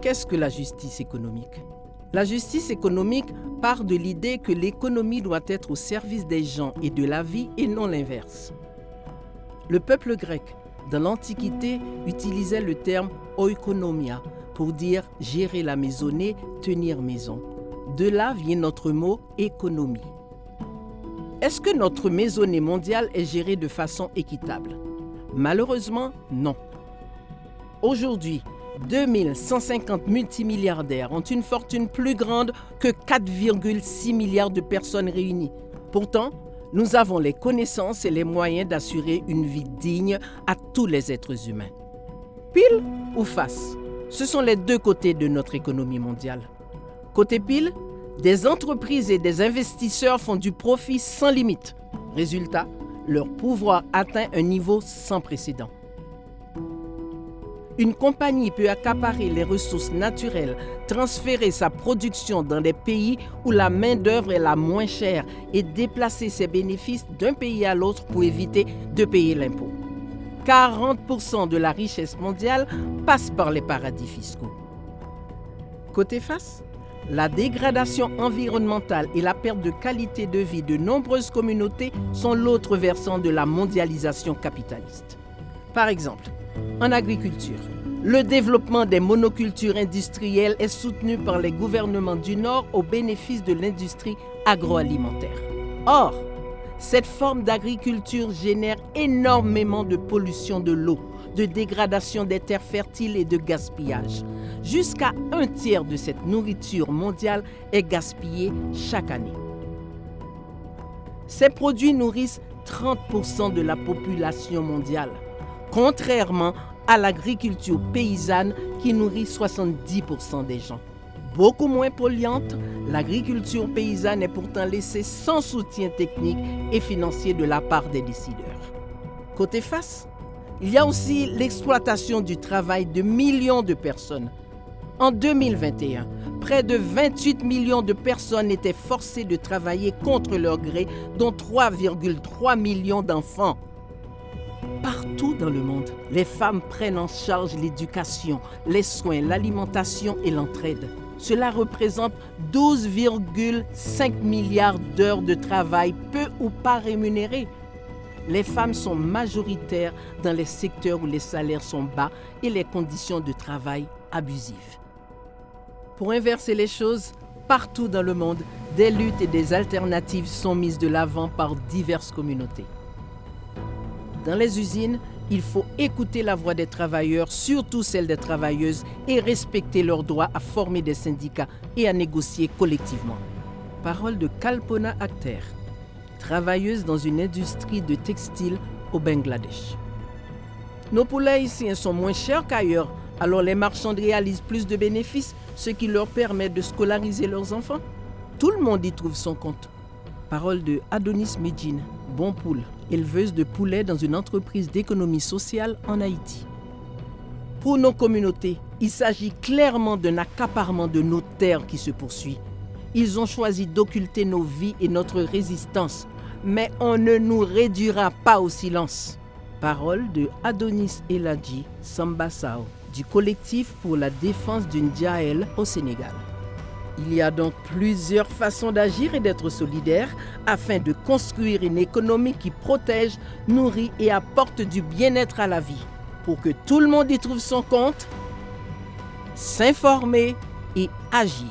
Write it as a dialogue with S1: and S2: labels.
S1: Qu'est-ce que la justice économique ? La justice économique part de l'idée que l'économie doit être au service des gens et de la vie et non l'inverse. Le peuple grec, dans l'Antiquité, utilisait le terme oikonomia pour dire gérer la maisonnée, tenir maison. De là vient notre mot économie. Est-ce que notre maisonnée mondiale est gérée de façon équitable ? Malheureusement, non. Aujourd'hui, 2150 multimilliardaires ont une fortune plus grande que 4,6 milliards de personnes réunies. Pourtant, nous avons les connaissances et les moyens d'assurer une vie digne à tous les êtres humains. Pile ou face, ce sont les deux côtés de notre économie mondiale. Côté pile, des entreprises et des investisseurs font du profit sans limite. Résultat, leur pouvoir atteint un niveau sans précédent. Une compagnie peut accaparer les ressources naturelles, transférer sa production dans des pays où la main-d'œuvre est la moins chère et déplacer ses bénéfices d'un pays à l'autre pour éviter de payer l'impôt. 40% de la richesse mondiale passe par les paradis fiscaux. Côté face, la dégradation environnementale et la perte de qualité de vie de nombreuses communautés sont l'autre versant de la mondialisation capitaliste. Par exemple, en agriculture, le développement des monocultures industrielles est soutenu par les gouvernements du Nord au bénéfice de l'industrie agroalimentaire. Or, cette forme d'agriculture génère énormément de pollution de l'eau, de dégradation des terres fertiles et de gaspillage. Jusqu'à 1/3 de cette nourriture mondiale est gaspillée chaque année. Ces produits nourrissent 30% de la population mondiale, contrairement à l'agriculture paysanne qui nourrit 70% des gens. Beaucoup moins polluante, l'agriculture paysanne est pourtant laissée sans soutien technique et financier de la part des décideurs. Côté face, il y a aussi l'exploitation du travail de millions de personnes. En 2021, près de 28 millions de personnes étaient forcées de travailler contre leur gré, dont 3,3 millions d'enfants. Partout dans le monde, les femmes prennent en charge l'éducation, les soins, l'alimentation et l'entraide. Cela représente 12,5 milliards d'heures de travail peu ou pas rémunérées. Les femmes sont majoritaires dans les secteurs où les salaires sont bas et les conditions de travail abusives. Pour inverser les choses, partout dans le monde, des luttes et des alternatives sont mises de l'avant par diverses communautés. Dans les usines, il faut écouter la voix des travailleurs, surtout celle des travailleuses, et respecter leur droit à former des syndicats et à négocier collectivement. Parole de Kalpona Akhter, travailleuse dans une industrie de textile au Bangladesh. Nos poulets ici sont moins chers qu'ailleurs, alors les marchands réalisent plus de bénéfices, ce qui leur permet de scolariser leurs enfants. Tout le monde y trouve son compte. Parole de Adonis Medjine, Bon Poule, éleveuse de poulets dans une entreprise d'économie sociale en Haïti. Pour nos communautés, il s'agit clairement d'un accaparement de nos terres qui se poursuit. Ils ont choisi d'occulter nos vies et notre résistance, mais on ne nous réduira pas au silence. Parole de Adonis Eladji Sambassao, du collectif pour la défense d'une Djaël au Sénégal. Il y a donc plusieurs façons d'agir et d'être solidaire afin de construire une économie qui protège, nourrit et apporte du bien-être à la vie. Pour que tout le monde y trouve son compte, s'informer et agir.